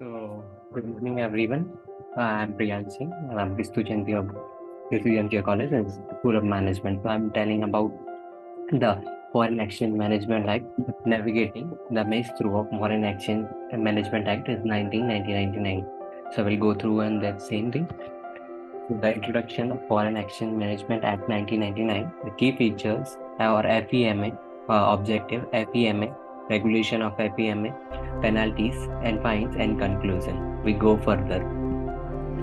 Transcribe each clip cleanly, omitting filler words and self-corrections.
So, good evening, everyone. I'm Priyansh Singh, and I'm the student of College and School of Management. So, I'm telling about the Foreign Exchange Management Act. Navigating the maze through of Foreign Exchange Management Act is 1999. So, we'll go through and that same thing. The introduction of Foreign Exchange Management Act 1999. The key features or FEMA objective, FEMA regulation of FEMA, penalties and fines, and conclusion. We go further.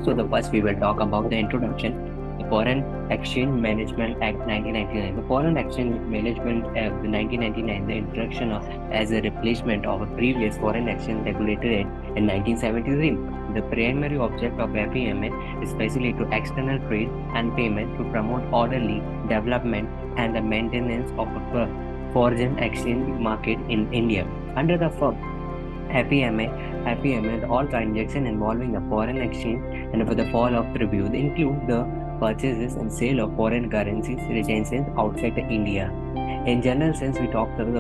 So the first we will talk about the introduction. The Foreign Exchange Management Act 1999. The Foreign Exchange Management Act 1999, the introduction of as a replacement of a previous Foreign Exchange Regulator Act in 1973. The primary object of FEMA is specially to external trade and payment to promote orderly development and the maintenance of a foreign exchange market in India. Under the FEMA, all transactions involving the foreign exchange and for the fall of review include the purchases and sale of foreign currencies residences outside the India. In general sense, we talked about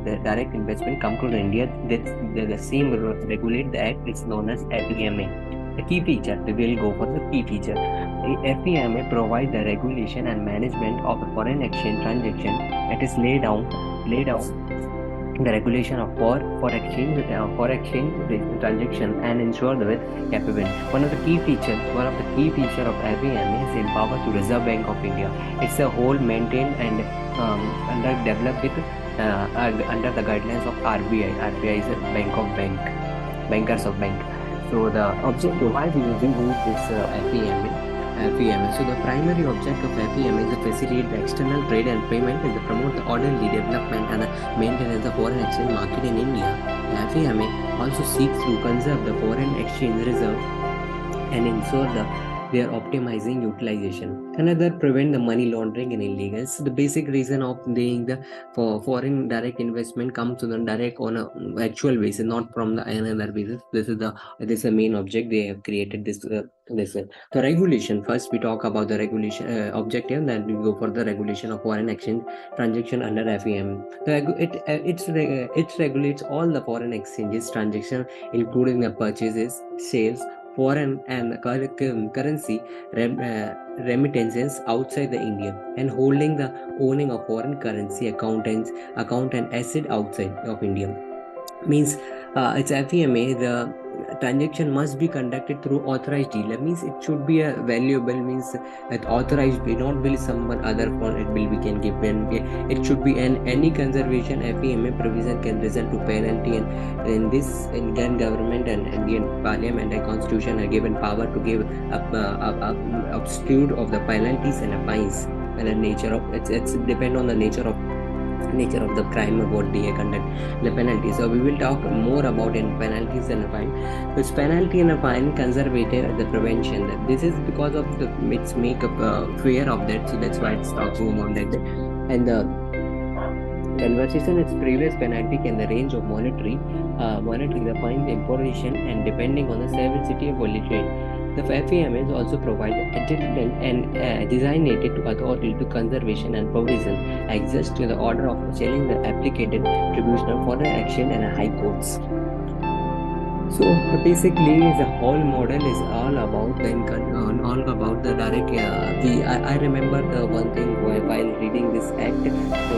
the direct investment come to India. The same regulate the act is known as FEMA. The key feature, we will go for the key feature. FEMA provides the regulation and management of a foreign exchange transaction. It is laid out the regulation of for exchange transaction and ensure the capable. One of the key feature of FEMA is empower to Reserve Bank of India. It's a whole maintained and under developed with under the guidelines of RBI. RBI is a bankers of bank. So the objective why we use this FEMA. So the primary object of FEMA is to facilitate the external trade and payment and to promote the orderly development and maintenance of the foreign exchange market in India. FEMA also seeks to conserve the foreign exchange reserve and ensure they are optimizing utilization. Another prevent the money laundering and illegal. So the basic reason of being the for foreign direct investment comes to the direct on a actual basis, not from the another basis. This is the main object they have created this. The regulation. First, we talk about the regulation objective, then we go for the regulation of foreign exchange transaction under FEM. It regulates all the foreign exchanges transaction, including the purchases, sales, foreign and currency remittances outside the India, and holding the owning of foreign currency account and asset outside of India. Means it's FEMA. The transaction must be conducted through authorized dealer. Means it should be a valuable means that authorized will not be someone other for it will we can give and it should be an any conservation FEMA provision can result to penalty, and in this Indian government and Indian Parliament and Constitution are given power to give obstruct of the penalties and fines, and the nature of it's depend on the nature of the crime of what they conduct the penalty. So we will talk more about in penalties and a fine. This penalty and a fine conservative the prevention. This is because of the its make up fear of that. So that's why it's talking about that. And the conversation its previous penalty can the range of monitoring the fine, the imposition, and depending on the severity of violation. The FEMS also provide adjustment and designated to authority to conservation and provision exist to the order of selling the applicated tribunal for the action and high courts. So basically, the whole model is all about the direct. I remember the one thing while reading this act. So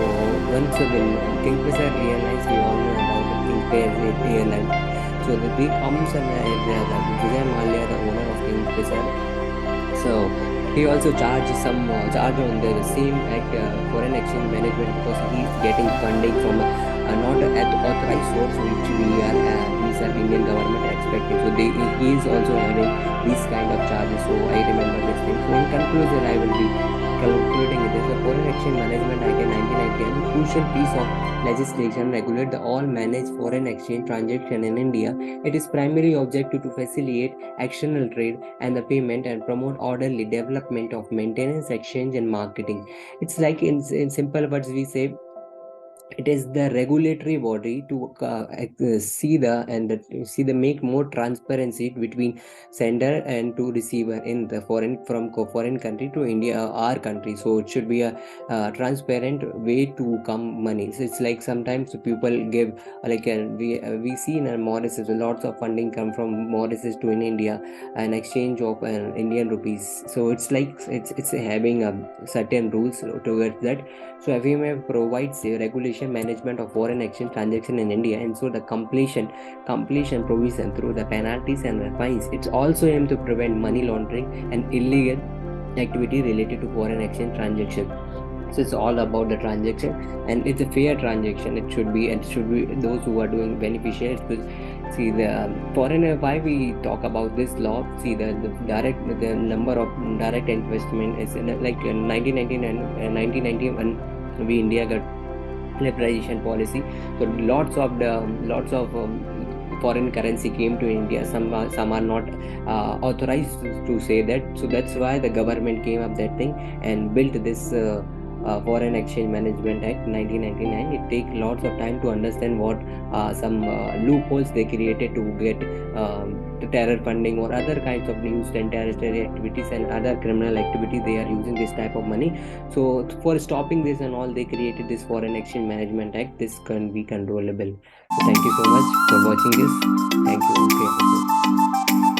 once when Kingfisher realized we all know about the Kingfisher airline. So the big comes and the Vijay Mallya, the owner of Kingfisher. So he also charge on the same act foreign exchange management because he is getting funding from not at authorized source which these are Indian government expecting. So he is also having these kind of charges. So I remember this thing. So in conclusion, I will be concluding it is the Foreign Exchange Management Act in 1990, a crucial piece of legislation regulate the all managed foreign exchange transaction in India. It is primary objective to facilitate external trade and the payment and promote orderly development of maintenance, exchange, and marketing. It's like in simple words we say It is the regulatory body to see the and see the make more transparency between sender and to receiver in the foreign from foreign country to India, our country. So it should be a transparent way to come money. So it's like sometimes people give like we see in Mauritius lots of funding come from Mauritius to in India, an exchange of Indian rupees. So it's like it's having a certain rules towards that. So FEMA provides a regulation management of foreign exchange transaction in India, and so the completion provision through the penalties and the fines. It's also aimed to prevent money laundering and illegal activity related to foreign exchange transaction. So it's all about the transaction, and it's a fair transaction. It should be those who are doing beneficiaries. See the foreign, why we talk about this law. See the number of direct investment is like in 1999 1991 we India got liberalization policy. So lots of foreign currency came to India. Some are not authorized to say that. So that's why the government came up that thing and built this Foreign Exchange Management Act 1999. It takes lots of time to understand what some loopholes they created to get the terror funding or other kinds of news and terrorist activities and other criminal activity. They are using this type of money. So for stopping this and all, they created this Foreign Exchange Management Act. This can be controllable. So thank you so much for watching this. Thank you. Okay.